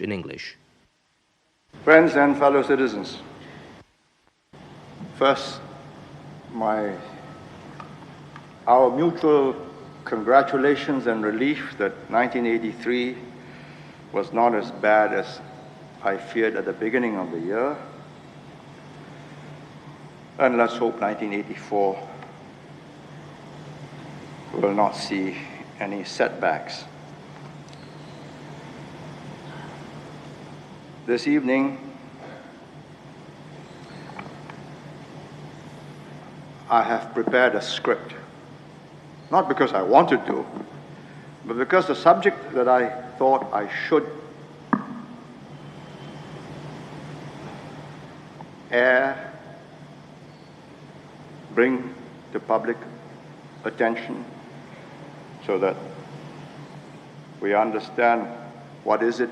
in English. Friends and fellow citizens, first, our mutual congratulations and relief that 1983 was not as bad as I feared at the beginning of the year. And let's hope 1984 will not see any setbacks. This evening, I have prepared a script, not because I wanted to, but because the subject that I thought I should bring to public attention so that we understand what is it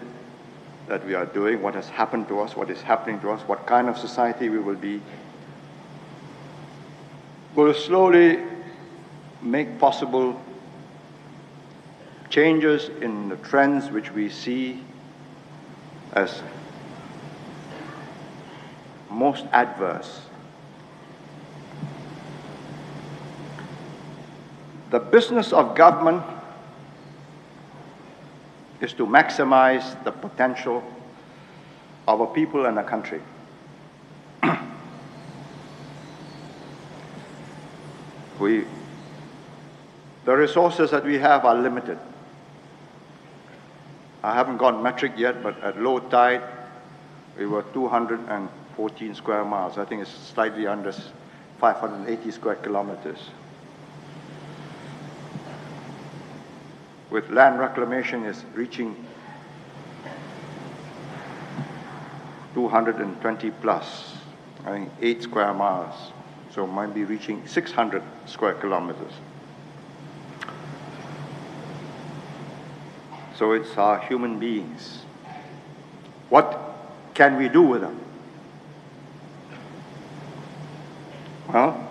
that we are doing, what has happened to us, what is happening to us, what kind of society we will be, will slowly make possible changes in the trends which we see as most adverse. The business of government is to maximize the potential of a people and a country. The resources that we have are limited. I haven't got metric yet, but at low tide, we were 214 square miles. I think it's slightly under 580 square kilometers. With land reclamation is reaching 220 plus, I think 8 square miles. So might be reaching 600 square kilometers. So it's our human beings. What can we do with them? Well,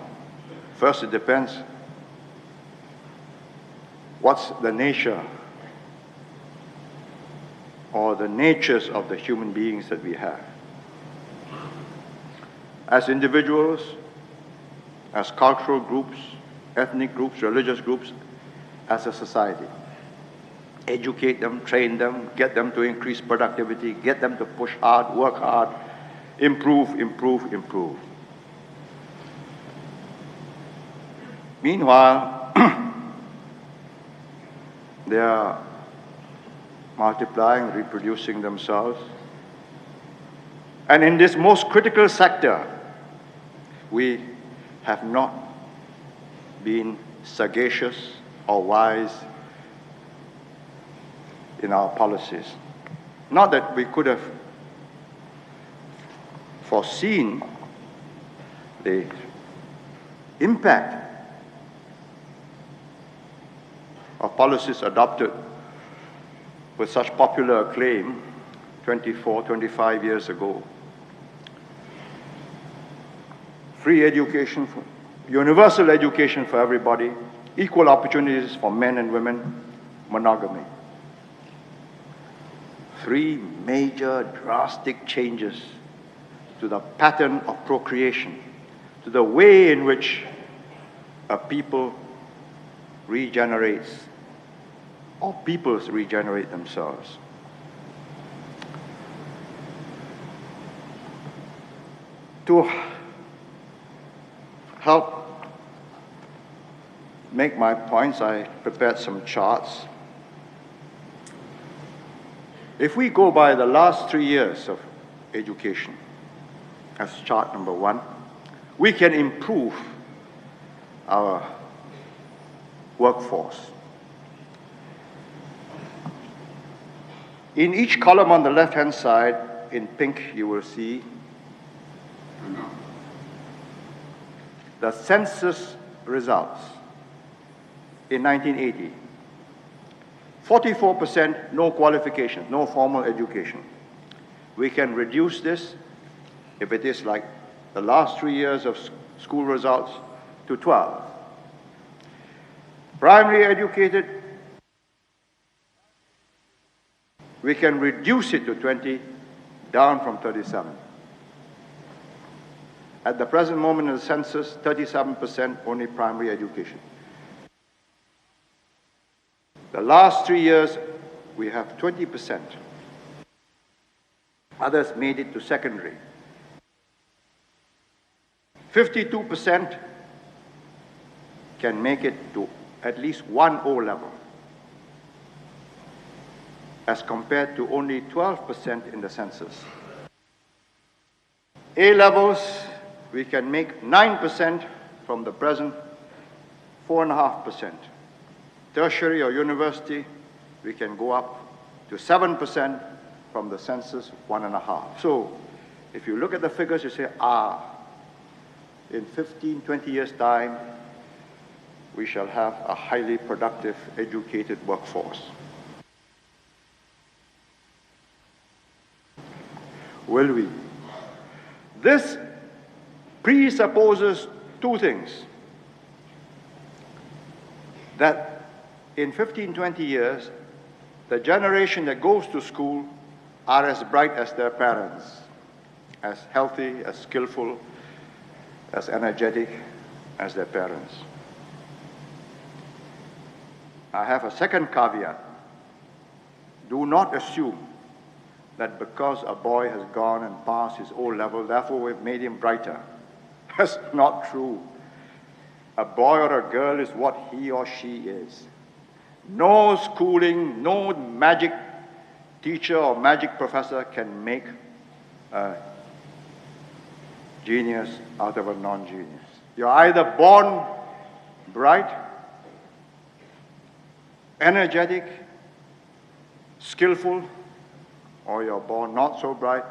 first it depends what's the nature or the natures of the human beings that we have. As individuals, as cultural groups, ethnic groups, religious groups, as a society. Educate them, train them, get them to increase productivity, get them to push hard, work hard, improve, improve, improve. Meanwhile, they are multiplying, reproducing themselves. And in this most critical sector, we have not been sagacious or wise in our policies. Not that we could have foreseen the impact of policies adopted with such popular acclaim 24, 25 years ago. Free education, universal education for everybody, equal opportunities for men and women, monogamy. 3 major drastic changes to the pattern of procreation, to the way in which a people regenerates or peoples regenerate themselves. To help make my points, I prepared some charts. If we go by the last 3 years of education, as chart number 1, we can improve our workforce. In each column on the left-hand side, in pink, you will see the census results in 1980. 44% no qualifications, no formal education. We can reduce this, if it is like the last 3 years of school results, to 12. Primary educated, we can reduce it to 20, down from 37. At the present moment in the census, 37% only primary education. The last 3 years, we have 20%. Others made it to secondary. 52% can make it to at least one O level, as compared to only 12% in the census. A levels, we can make 9% from the present 4.5%. Tertiary or university, we can go up to 7% from the census 1.5. So if you look at the figures, you say, in 15, 20 years' time, we shall have a highly productive, educated workforce. Will we? This presupposes two things. That in 15, 20 years, the generation that goes to school are as bright as their parents, as healthy, as skillful, as energetic as their parents. I have a second caveat. Do not assume that because a boy has gone and passed his O level, therefore we've made him brighter. That's not true. A boy or a girl is what he or she is. No schooling, no magic teacher or magic professor can make a genius out of a non-genius. You're either born bright, energetic, skillful, or you're born not so bright,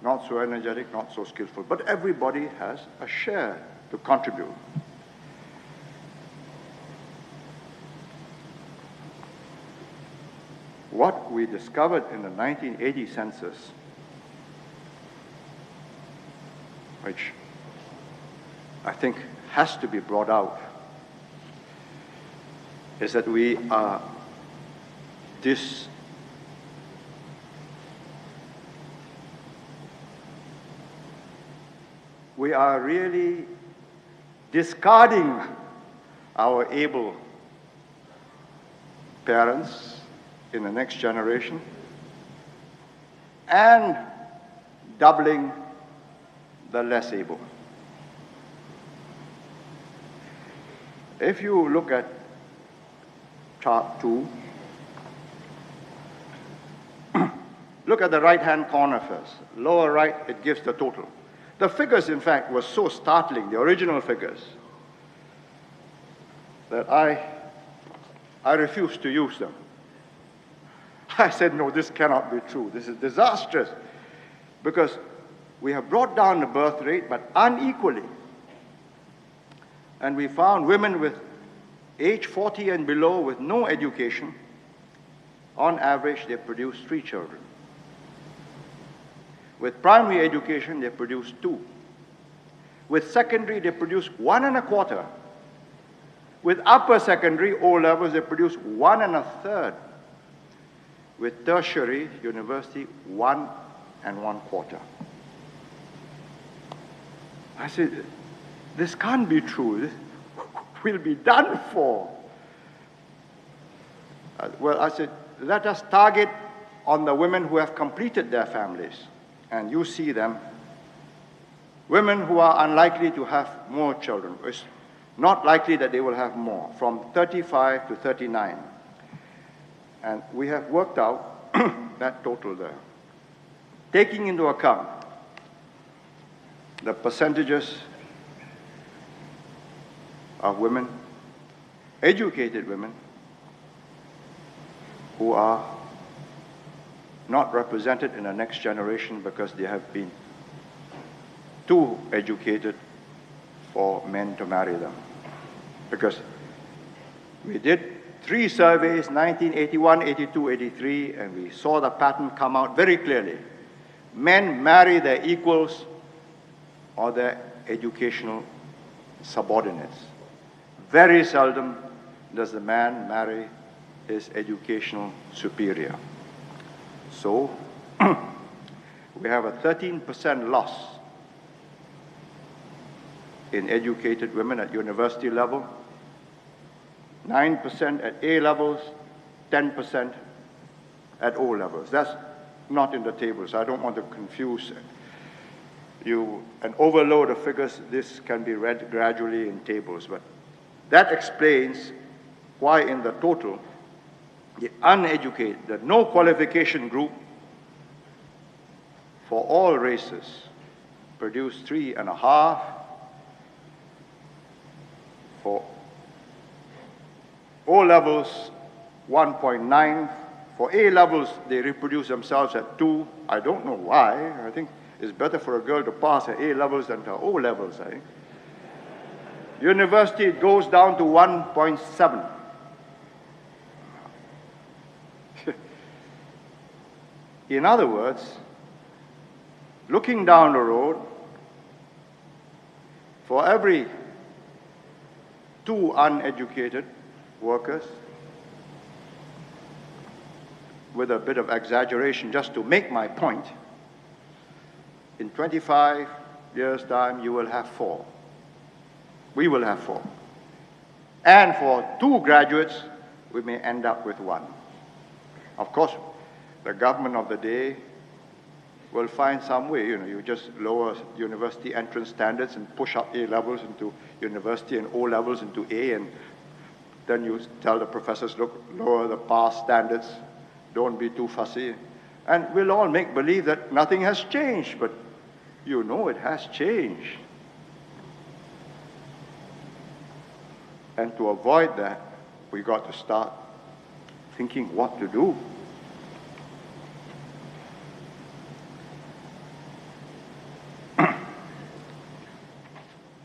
not so energetic, not so skillful. But everybody has a share to contribute. What we discovered in the 1980 census, which I think has to be brought out, is that we are really discarding our able parents in the next generation and doubling the less able. If you look at chart 2, look at the right-hand corner first. Lower right, it gives the total. The figures, in fact, were so startling, the original figures, that I refused to use them. I said, no, this cannot be true. This is disastrous. Because we have brought down the birth rate, but unequally. And we found women with age 40 and below with no education, on average, they produce 3 children. With primary education, they produce 2. With secondary, they produce 1.25. With upper secondary, O levels, they produce 1 1/3. With tertiary, university, 1 1/4. I said, this can't be true. This will be done for. Well, I said, let us target on the women who have completed their families. And you see them, women who are unlikely to have more children. It's not likely that they will have more, from 35 to 39. And we have worked out that total there. Taking into account the percentages of women, educated women, who are not represented in the next generation because they have been too educated for men to marry them. Because we did 3 surveys, 1981, 82, 83, and we saw the pattern come out very clearly. Men marry their equals or their educational subordinates. Very seldom does the man marry his educational superior. So we have a 13% loss in educated women at university level, 9% at A levels, 10% at O levels. That's not in the tables. I don't want to confuse you and overload of figures. This can be read gradually in tables, but that explains why in the total, the uneducated, the no qualification group for all races produced 3.5, for O levels 1.9, for A levels they reproduce themselves at 2. I don't know why. I think it's better for a girl to pass at A levels than to O levels, I think. University, it goes down to 1.7. In other words, looking down the road, for every 2 uneducated workers, with a bit of exaggeration just to make my point, in 25 years' time, you will have 4. We will have 4. And for 2 graduates, we may end up with 1. Of course, the government of the day will find some way. You just lower university entrance standards and push up A levels into university and O levels into A, and then you tell the professors, look, lower the pass standards, don't be too fussy. And we'll all make believe that nothing has changed, but you know it has changed. And to avoid that, we got to start thinking what to do.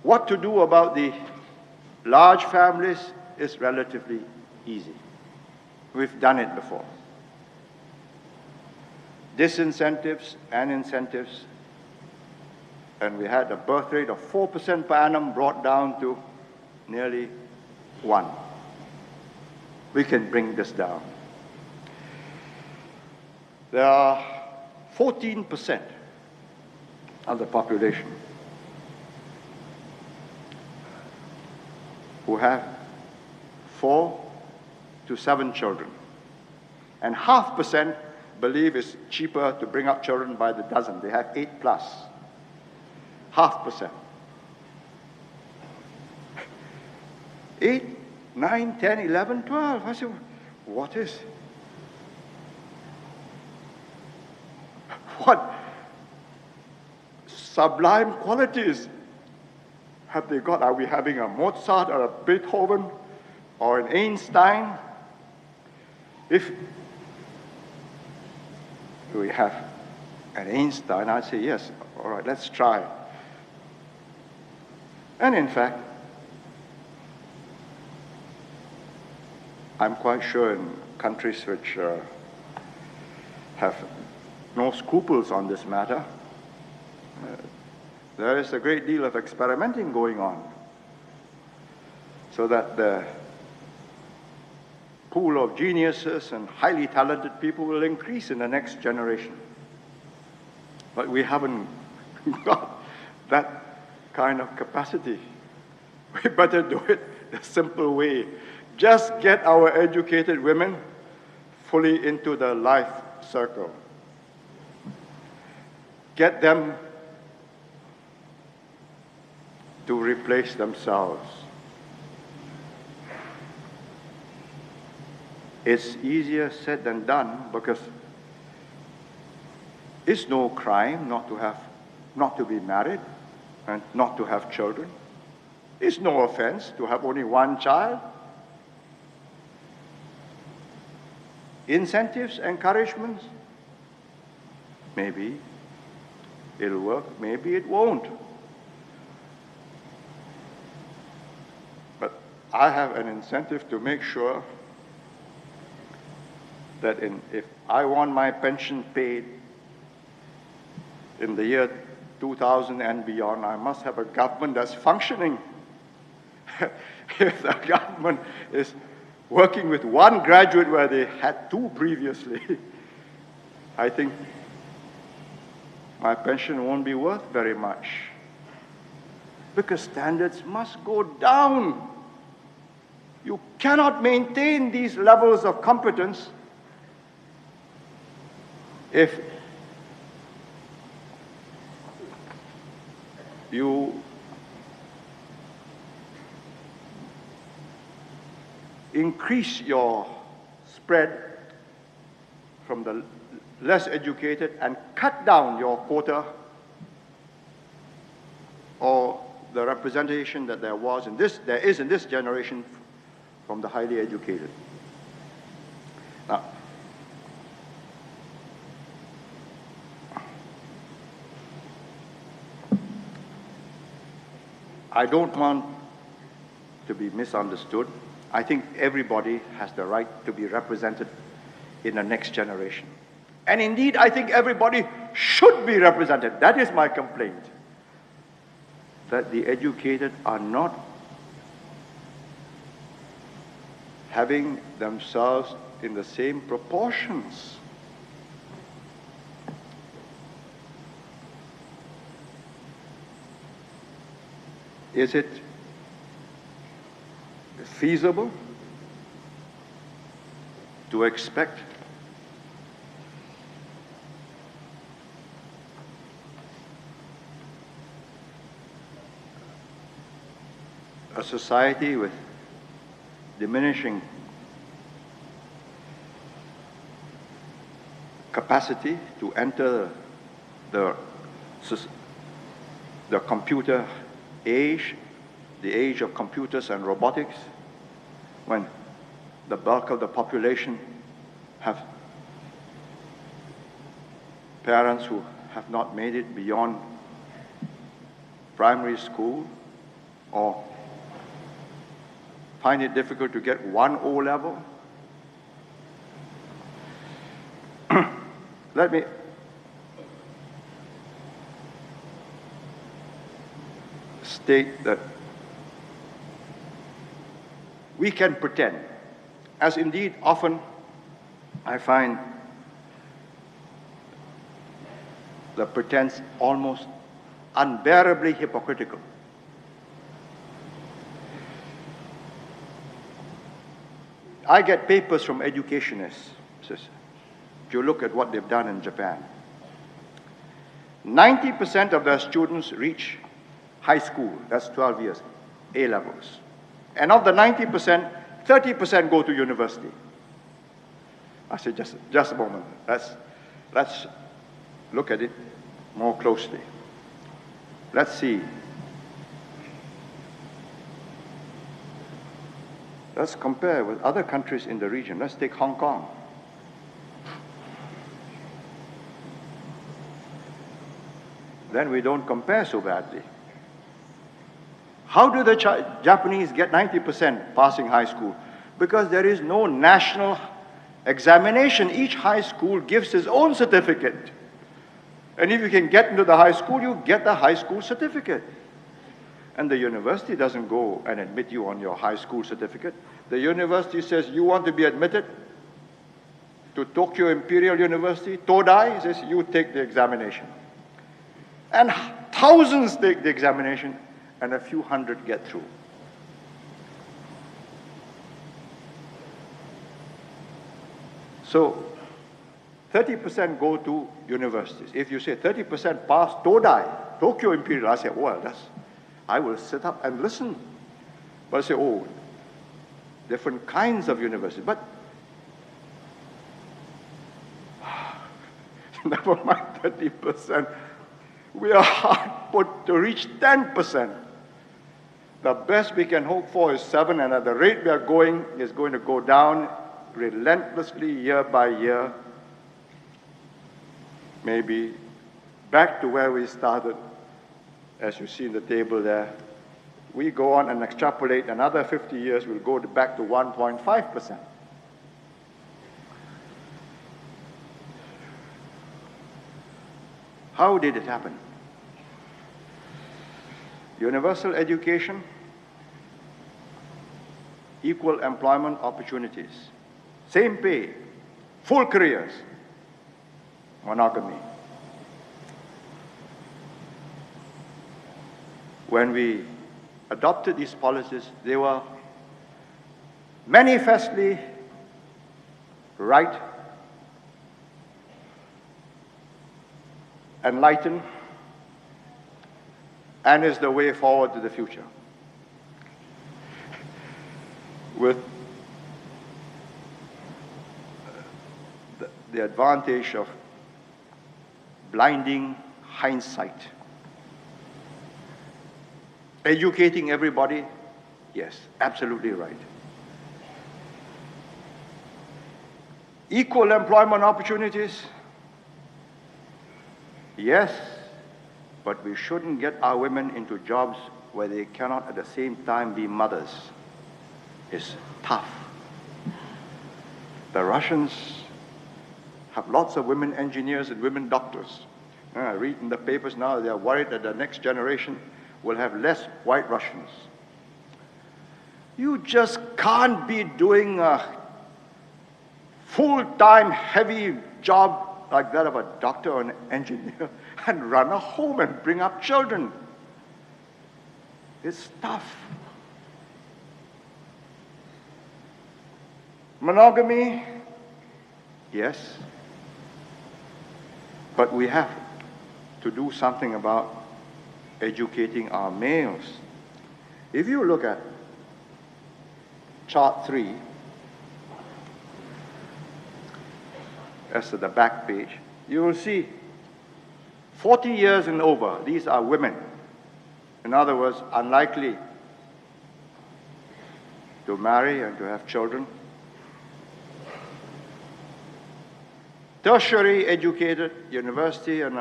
What to do about the large families is relatively easy. We've done it before. Disincentives and incentives, and we had a birth rate of 4% per annum brought down to nearly 1. We can bring this down. There are 14% of the population who have 4 to 7 children. And 0.5% believe it's cheaper to bring up children by the dozen. They have 8+. 0.5%. 8, 9, 10, 11, 12. I said, what sublime qualities have they got? Are we having a Mozart or a Beethoven or an Einstein? If we have an Einstein, I'd say, yes, all right, let's try. And in fact, I'm quite sure in countries which have no scruples on this matter, there is a great deal of experimenting going on so that the pool of geniuses and highly talented people will increase in the next generation. But we haven't got that kind of capacity. We better do it the simple way. Just get our educated women fully into the life circle. Get them to replace themselves. It's easier said than done because it's no crime not to be married and not to have children. It's no offense to have only 1 child. Incentives, encouragements, maybe it'll work, maybe it won't. But I have an incentive to make sure that if I want my pension paid in the year 2000 and beyond, I must have a government that's functioning. If the government is working with 1 graduate where they had 2 previously, I think my pension won't be worth very much, because standards must go down. You cannot maintain these levels of competence if you increase your spread from the less educated and cut down your quota or the representation that there is in this generation from the highly educated. Now, I don't want to be misunderstood. I think everybody has the right to be represented in the next generation. And indeed, I think everybody should be represented. That is my complaint, that the educated are not having themselves in the same proportions. Is it feasible to expect a society with diminishing capacity to enter the computer age, the age of computers and robotics, when the bulk of the population have parents who have not made it beyond primary school or find it difficult to get one O level? Let me state that we can pretend, as indeed often I find the pretense almost unbearably hypocritical. I get papers from educationists. If you look at what they've done in Japan, 90% of their students reach high school, that's 12 years, A levels. And of the 90%, 30% go to university. I said, just a moment, let's look at it more closely. Let's see. Let's compare with other countries in the region. Let's take Hong Kong. Then we don't compare so badly. How do the Japanese get 90% passing high school? Because there is no national examination. Each high school gives its own certificate. And if you can get into the high school, you get the high school certificate. And the university doesn't go and admit you on your high school certificate. The university says, you want to be admitted to Tokyo Imperial University, Todai, says you take the examination. And thousands take the examination, and a few hundred get through. So 30% go to universities. If you say 30% pass Todai, Tokyo Imperial, I say, well, I will sit up and listen. But I say, oh, different kinds of universities. But never mind 30%. We are hard put to reach 10%. The best we can hope for is 7%, and at the rate we are going, is going to go down relentlessly year by year, maybe back to where we started, as you see in the table there. We go on and extrapolate another 50 years, we'll go back to 1.5%. How did it happen? Universal education, equal employment opportunities, same pay, full careers. monogamy. When we adopted these policies, they were manifestly right, enlightened, and is the way forward to the future. With the advantage of blinding hindsight. Educating everybody, yes, absolutely right. Equal employment opportunities, yes, but we shouldn't get our women into jobs where they cannot at the same time be mothers. It's tough. The Russians have lots of women engineers and women doctors. I read in the papers now they are worried that the next generation will have less white Russians. You just can't be doing a full-time heavy job like that of a doctor or an engineer and run a home and bring up children. It's tough. Monogamy, yes, but we have to do something about educating our males. If you look at chart 3, as to the back page, you will see 40 years and over, these are women. In other words, unlikely to marry and to have children. Tertiary educated, university and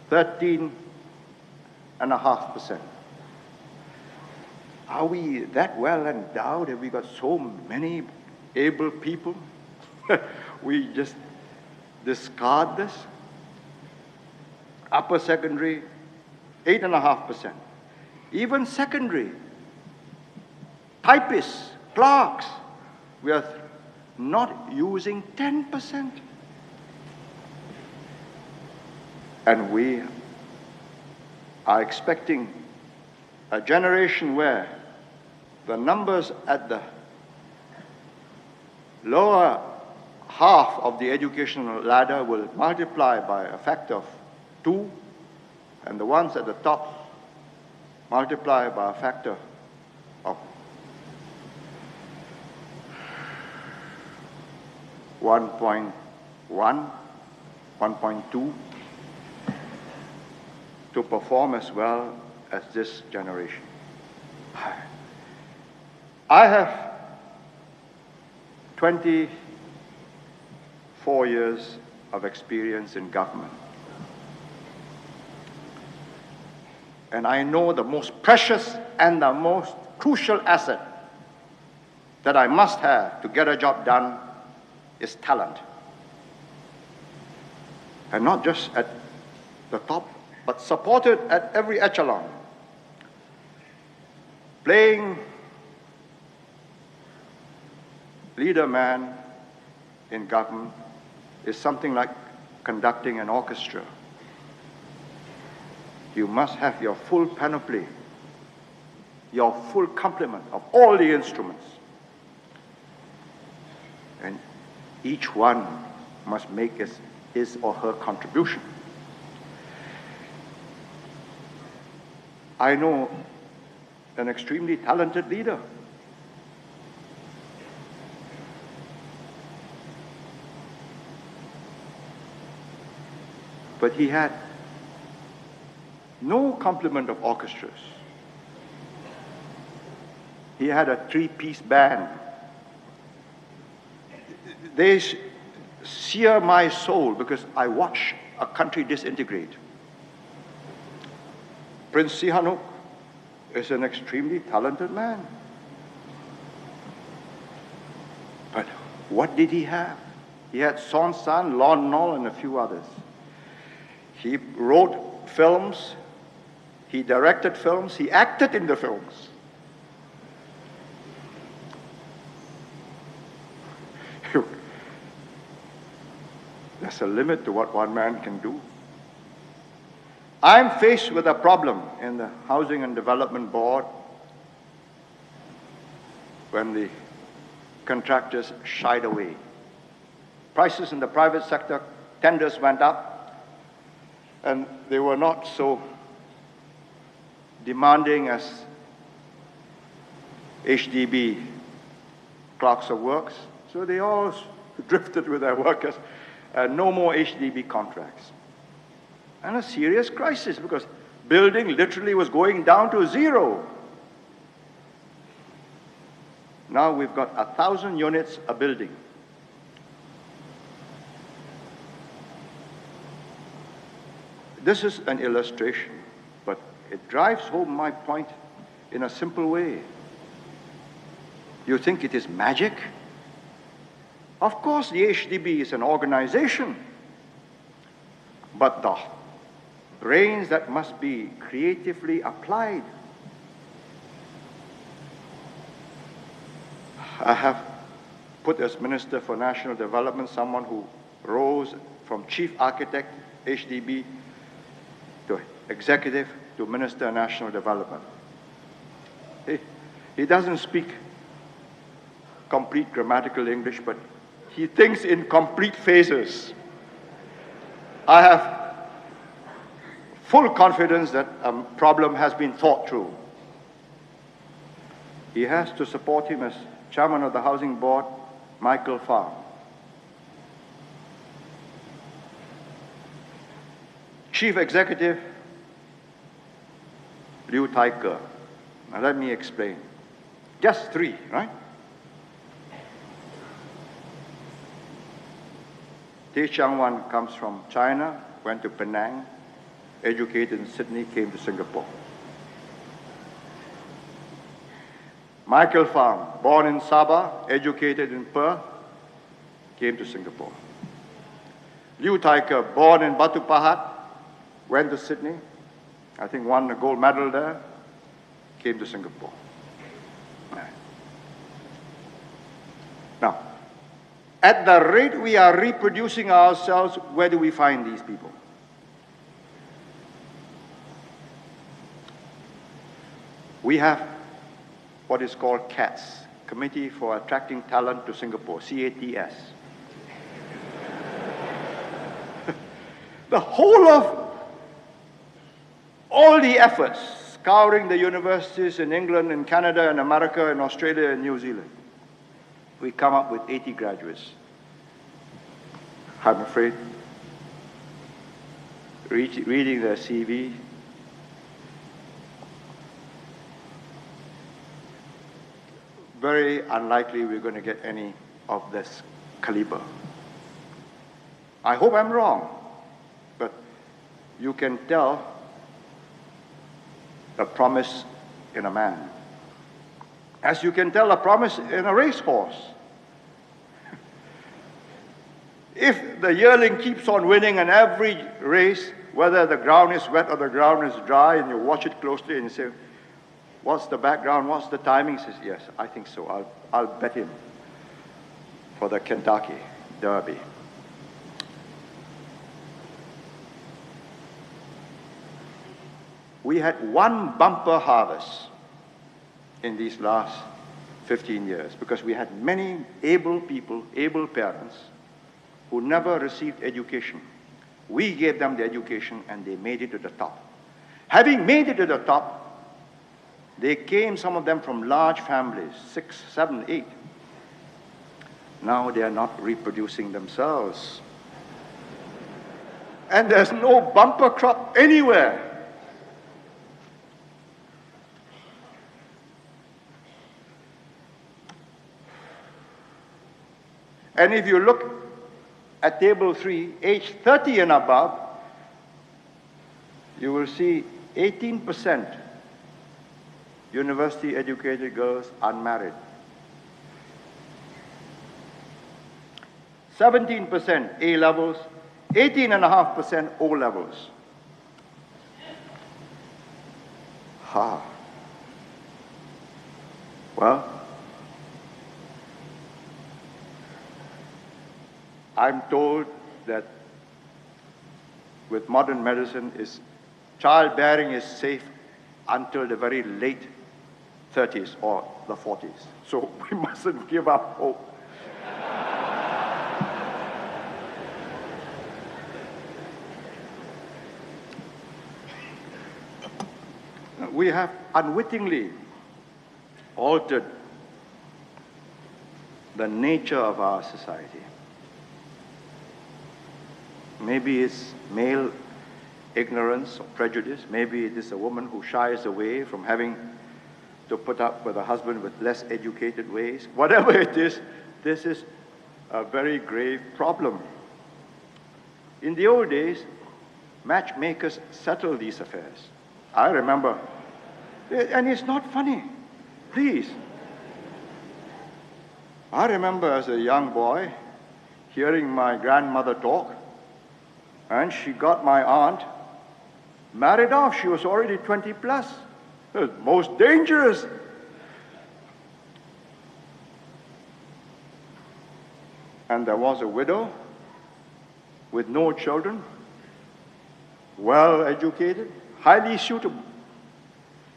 13.5%. Are we that well endowed? Have we got so many able people? We just discard this. Upper secondary, 8.5%. Even secondary, typists, clerks, we are not using 10%. And we are expecting a generation where the numbers at the lower half of the educational ladder will multiply by a factor of 2, and the ones at the top multiply by a factor of 1.1, 1.2 to perform as well as this generation. I have 24 years of experience in government. And I know the most precious and the most crucial asset that I must have to get a job done is talent. And not just at the top, but supported at every echelon. Playing leader man in government is something like conducting an orchestra. You must have your full panoply, your full complement of all the instruments. And each one must make his or her contribution. I know an extremely talented leader. But he had no complement of orchestras. He had a 3-piece band. They sear my soul because I watch a country disintegrate. Prince Sihanouk is an extremely talented man. But what did he have? He had Son San, Lon Nol, and a few others. He wrote films, he directed films, he acted in the films. There's a limit to what one man can do. I'm faced with a problem in the Housing and Development Board when the contractors shied away. Prices in the private sector, tenders went up, and they were not so demanding as HDB clerks of works. So they all drifted with their workers, no more HDB contracts. And a serious crisis, because building literally was going down to zero. Now we've got 1,000 units a building. This is an illustration, but it drives home my point in a simple way. You think it is magic? Of course, the HDB is an organization, but the brains that must be creatively applied. I have put as Minister for National Development someone who rose from Chief Architect, HDB, to Executive, to Minister of National Development. He doesn't speak complete grammatical English, but he thinks in complete phases. I have full confidence that a problem has been thought through. He has to support him as Chairman of the Housing Board, Michael Farm. Chief Executive, Liu Tai-ke. Now let me explain. Just three, right? Teh Chang-wan comes from China, went to Penang, educated in Sydney, came to Singapore. Michael Farm, born in Sabah, educated in Perth, came to Singapore. Liu Tai-ke, born in Batu Pahat, went to Sydney, I think won a gold medal there, came to Singapore. Now, at the rate we are reproducing ourselves, where do we find these people? We have what is called CATS, Committee for Attracting Talent to Singapore, CATS. The whole of all the efforts, scouring the universities in England and Canada and America and Australia and New Zealand, we come up with 80 graduates. I'm afraid, reading their CV, very unlikely we're going to get any of this caliber. I hope I'm wrong, but you can tell a promise in a man, as you can tell a promise in a racehorse. If the yearling keeps on winning in every race, whether the ground is wet or the ground is dry, and you watch it closely and you say, what's the background, what's the timing? He says, yes, I think so. I'll bet him for the Kentucky Derby. We had one bumper harvest in these last 15 years because we had many able people, able parents who never received education. We gave them the education and they made it to the top. Having made it to the top, they came, some of them from large families, 6, 7, 8. Now they are not reproducing themselves. And there's no bumper crop anywhere. And if you look at table 3, age 30 and above, you will see 18% university-educated girls unmarried. 17% A-levels, 18.5% O-levels. Well, I'm told that with modern medicine, childbearing is safe until the very late 30s or the 40s. So we mustn't give up hope. We have unwittingly altered the nature of our society. Maybe it's male ignorance or prejudice. Maybe it is a woman who shies away from having to put up with a husband with less educated ways. Whatever it is, this is a very grave problem. In the old days, matchmakers settled these affairs. I remember, and it's not funny, please. I remember as a young boy hearing my grandmother talk, and she got my aunt married off. She was already 20 plus. It was most dangerous. And there was a widow with no children, well educated, highly suitable.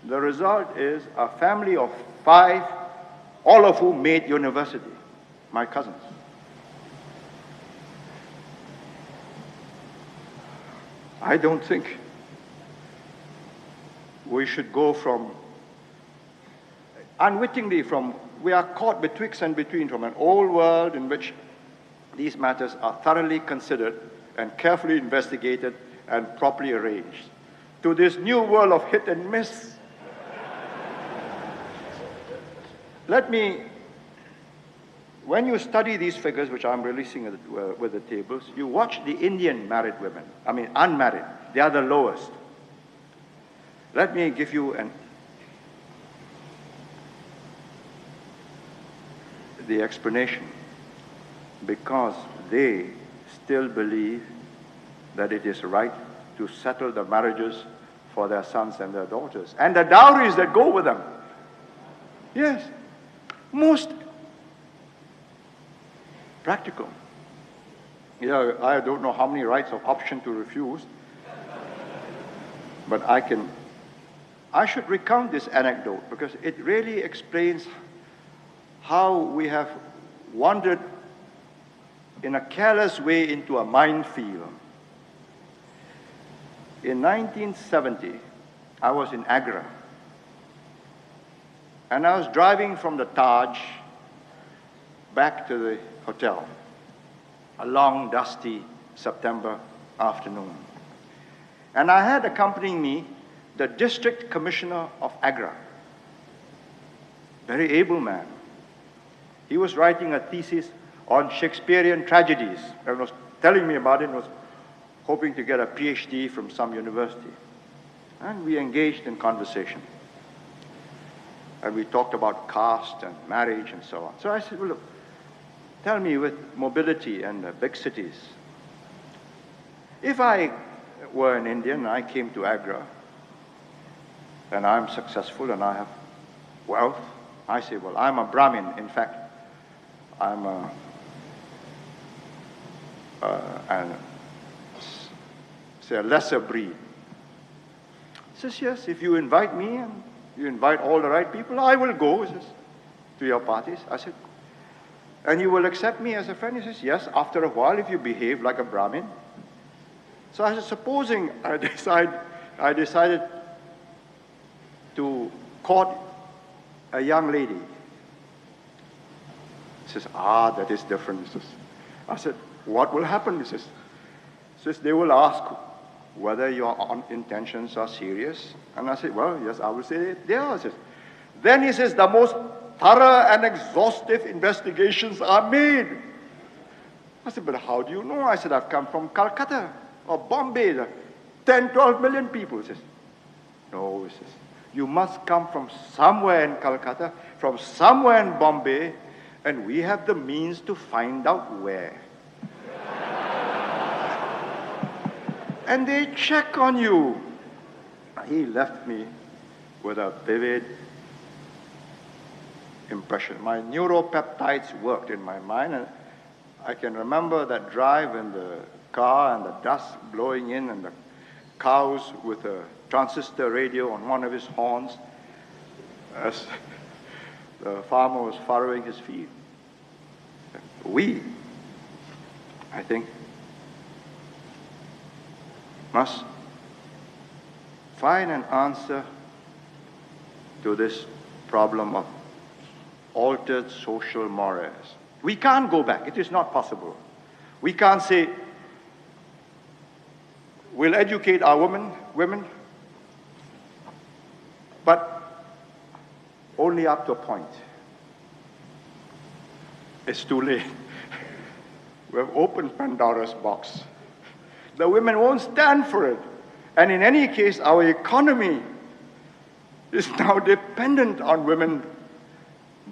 The result is a family of 5, all of whom made university, my cousins. I don't think we should go unwittingly we are caught betwixt and between from an old world in which these matters are thoroughly considered and carefully investigated and properly arranged, to this new world of hit and miss. When you study these figures, which I'm releasing with the tables, you watch the Indian married women, unmarried, they are the lowest. Let me give you the explanation. Because they still believe that it is right to settle the marriages for their sons and their daughters, and the dowries that go with them. Yes, most practical. I don't know how many rights of option to refuse, but I should recount this anecdote because it really explains how we have wandered in a careless way into a minefield. In 1970, I was in Agra, and I was driving from the Taj back to the hotel, a long, dusty September afternoon. And I had accompanying me the District Commissioner of Agra, very able man. He was writing a thesis on Shakespearean tragedies and was telling me about it and was hoping to get a PhD from some university. And we engaged in conversation. And we talked about caste and marriage and so on. So I said, well, look, tell me with mobility and big cities, if I were an Indian and I came to Agra and I'm successful and I have wealth, I say, well, I'm a Brahmin. In fact, I'm a lesser breed. He says, yes, if you invite me and you invite all the right people, I will go, he says, to your parties. I said, and you will accept me as a friend? He says, yes, after a while, if you behave like a Brahmin. So I said, supposing I decided to court a young lady. He says, that is different. He says, I said, what will happen? He says, they will ask whether your intentions are serious. And I said, well, yes, I will say they are. He says, then he says, the most thorough and exhaustive investigations are made. I said, but how do you know? I said, I've come from Calcutta or Bombay, 10, 12 million people. He says, no, he says, you must come from somewhere in Calcutta, from somewhere in Bombay, and we have the means to find out where. And they check on you. He left me with a vivid impression. My neuropeptides worked in my mind, and I can remember that drive in the car and the dust blowing in and the cows with a transistor radio on one of his horns as the farmer was furrowing his field. We, I think, must find an answer to this problem of altered social mores. We can't go back. It is not possible. We can't say, we'll educate our women, but only up to a point. It's too late. We've opened Pandora's box. The women won't stand for it. And in any case, our economy is now dependent on women,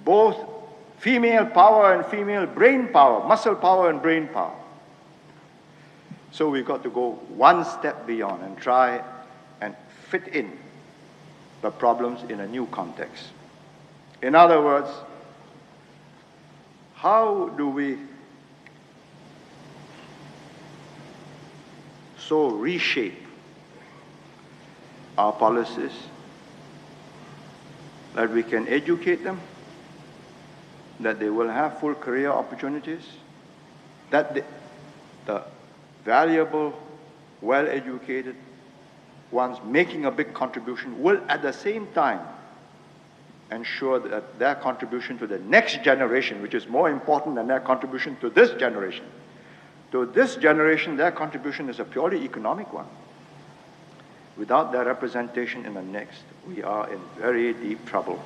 both female power and female brain power, muscle power and brain power. So we've got to go one step beyond and try and fit in the problems in a new context. In other words, how do we so reshape our policies that we can educate them, that they will have full career opportunities, that the valuable, well-educated ones making a big contribution will at the same time ensure that their contribution to the next generation, which is more important than their contribution to this generation, their contribution is a purely economic one. Without their representation in the next, we are in very deep trouble.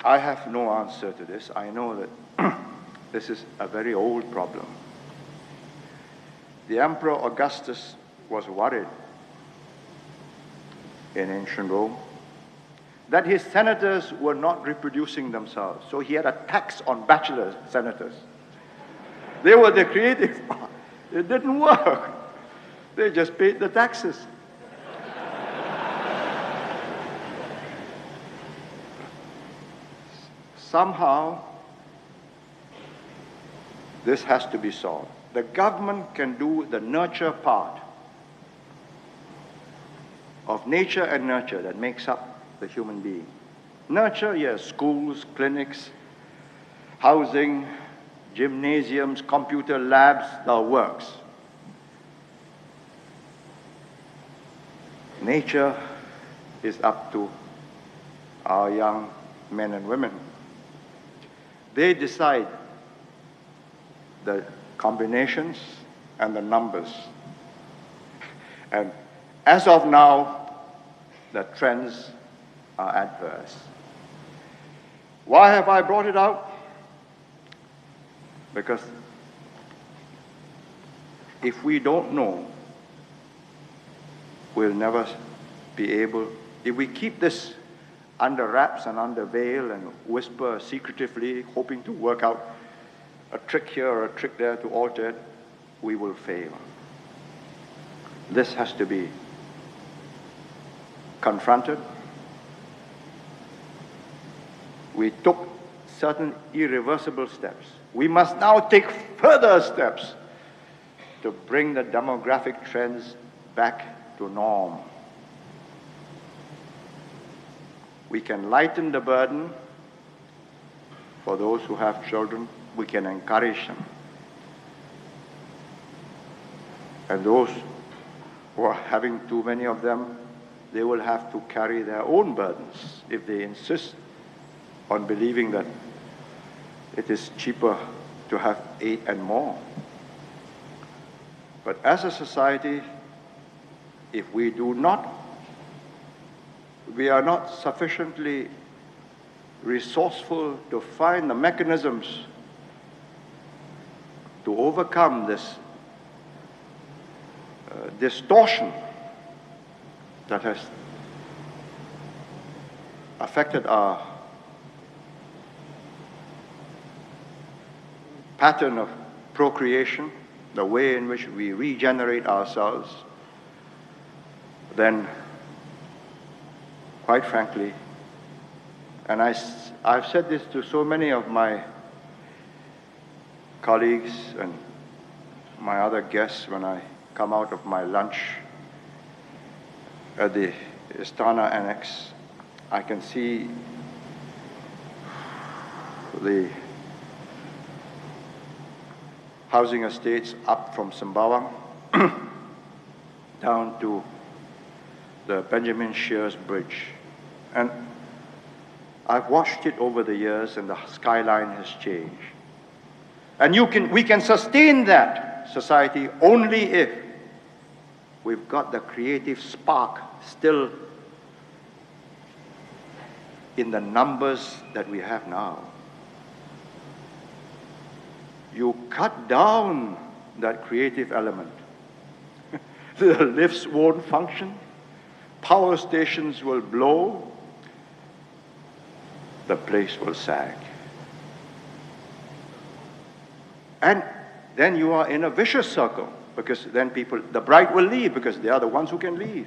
I have no answer to this. I know that this is a very old problem. The Emperor Augustus was worried in ancient Rome that his senators were not reproducing themselves. So he had a tax on bachelor senators. They were the creative part. It didn't work. They just paid the taxes. Somehow, this has to be solved. The government can do the nurture part of nature and nurture that makes up the human being. Nurture, yes, schools, clinics, housing, gymnasiums, computer labs, the works. Nature is up to our young men and women. They decide the combinations and the numbers. And as of now, the trends are adverse. Why have I brought it out? Because if we don't know, we'll never be able, if we keep this under wraps and under veil and whisper secretively, hoping to work out a trick here or a trick there to alter it, we will fail. This has to be confronted. We took certain irreversible steps. We must now take further steps to bring the demographic trends back to norm. We can lighten the burden for those who have children. We can encourage them. And those who are having too many of them, they will have to carry their own burdens if they insist on believing that it is cheaper to have 8 and more. But as a society, if we are not sufficiently resourceful to find the mechanisms to overcome this distortion that has affected our pattern of procreation, the way in which we regenerate ourselves, then, quite frankly, and I I've said this to so many of my colleagues and my other guests when I come out of my lunch at the Istana Annex. I can see the housing estates up from Sembawang down to the Benjamin Sheares Bridge. And I've watched it over the years, and the skyline has changed. And we can sustain that society only if we've got the creative spark still in the numbers that we have now. You cut down that creative element. The lifts won't function, power stations will blow, the place will sag. And then you are in a vicious circle, because then the bright will leave, because they are the ones who can leave.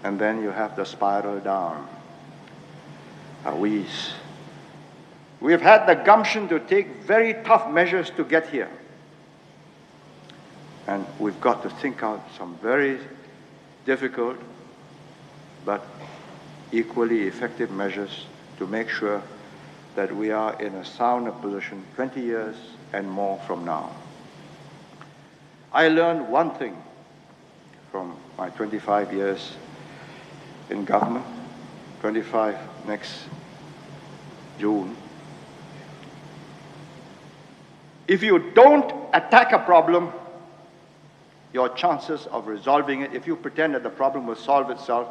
And then you have the spiral down. We have had the gumption to take very tough measures to get here. And we've got to think out some very difficult but equally effective measures to make sure that we are in a sounder position 20 years and more from now. I learned one thing from my 25 years in government, 25 next June. If you don't attack a problem, your chances of resolving it, if you pretend that the problem will solve itself,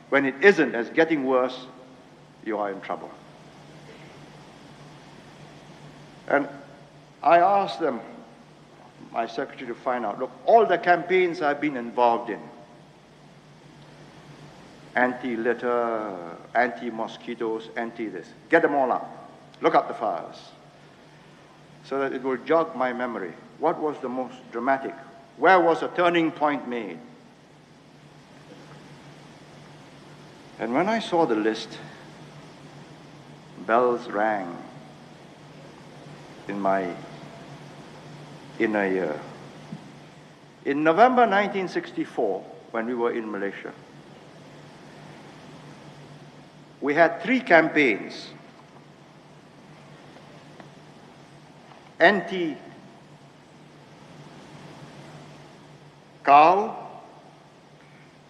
when it isn't, it's getting worse, you are in trouble. And I asked them, my secretary, to find out, look, all the campaigns I've been involved in, anti-litter, anti-mosquitoes, anti-this, get them all up. Look up the fires, so that it will jog my memory. What was the most dramatic? Where was a turning point made? And when I saw the list, bells rang in my inner ear. In November 1964, when we were in Malaysia, we had 3 campaigns. Anti-cow,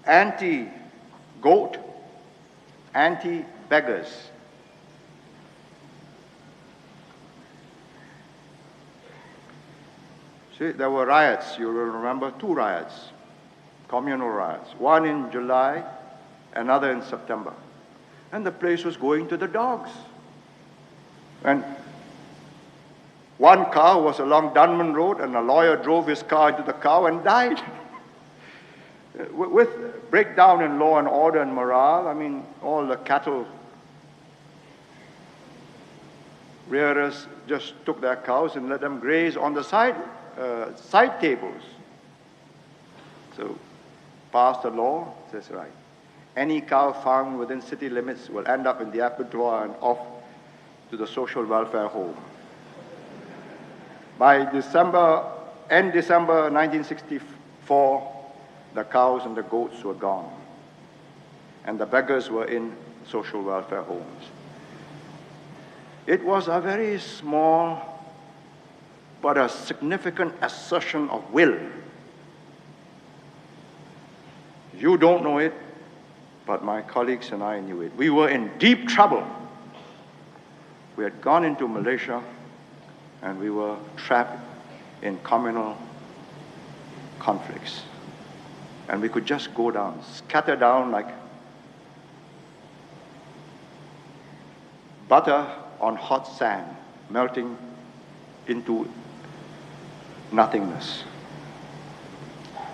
anti-goat, anti-beggars. See, there were riots, you will remember, 2 riots, communal riots, one in July, another in September. And the place was going to the dogs. And one car was along Dunman Road, and a lawyer drove his car into the cow and died. With breakdown in law and order and morale, I mean, all the cattle rearers just took their cows and let them graze on the side tables. So, passed a law, says, right, any cow found within city limits will end up in the abattoir and off to the social welfare home. By end December 1964, the cows and the goats were gone, and the beggars were in social welfare homes. It was a very small but a significant assertion of will. You don't know it, but my colleagues and I knew it. We were in deep trouble. We had gone into Malaysia, and we were trapped in communal conflicts. And we could just go down, scatter down like butter on hot sand, melting into nothingness.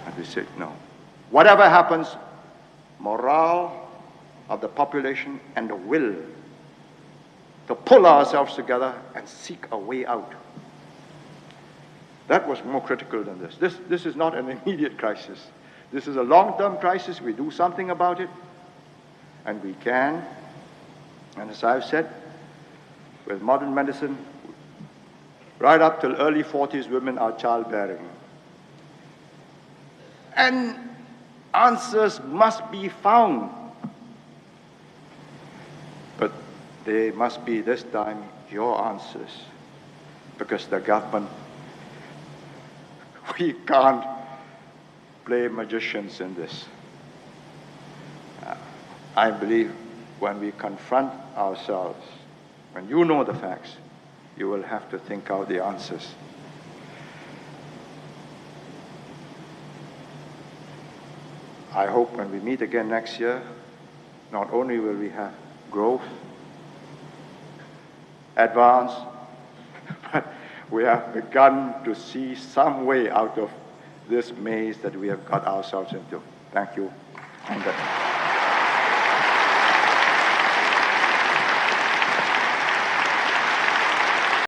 And we said, no. Whatever happens, morale of the population and the will to pull ourselves together and seek a way out. That was more critical than this. This is not an immediate crisis. This is a long-term crisis. We do something about it, and we can. And as I've said, with modern medicine, right up till early 40s, women are childbearing. And answers must be found. But they must be, this time, your answers. Because the government, we can't play magicians in this. I believe when we confront ourselves, when you know the facts, you will have to think out the answers. I hope when we meet again next year, not only will we have growth, advance, but we have begun to see some way out of this maze that we have got ourselves into. Thank you.